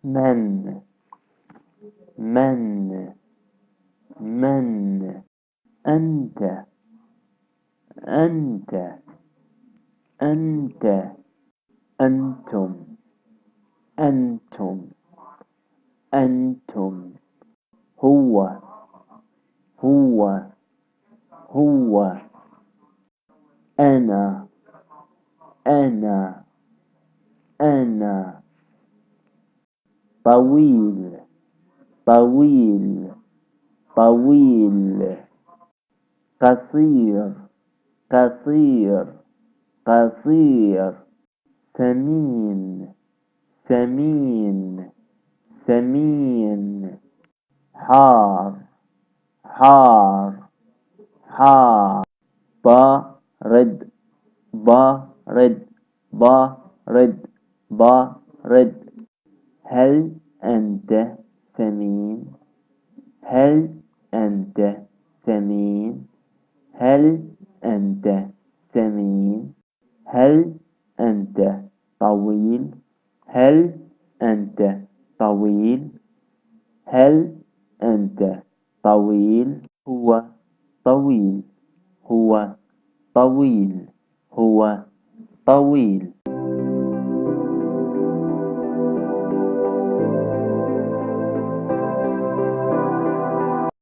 من من من أنت أنت أنت أنتم أنتم أنتم هو هو هو أنا أنا أنا طويل طويل طويل قصير قصير قصير سمين سمين سمين حار حار حار بارد بارد بارد بارد هل أنت سمين هل أنت سمين هل أنت سمين هل أنت طويل هل أنت طويل هل أنت طويل هو طويل هو طويل هو طويل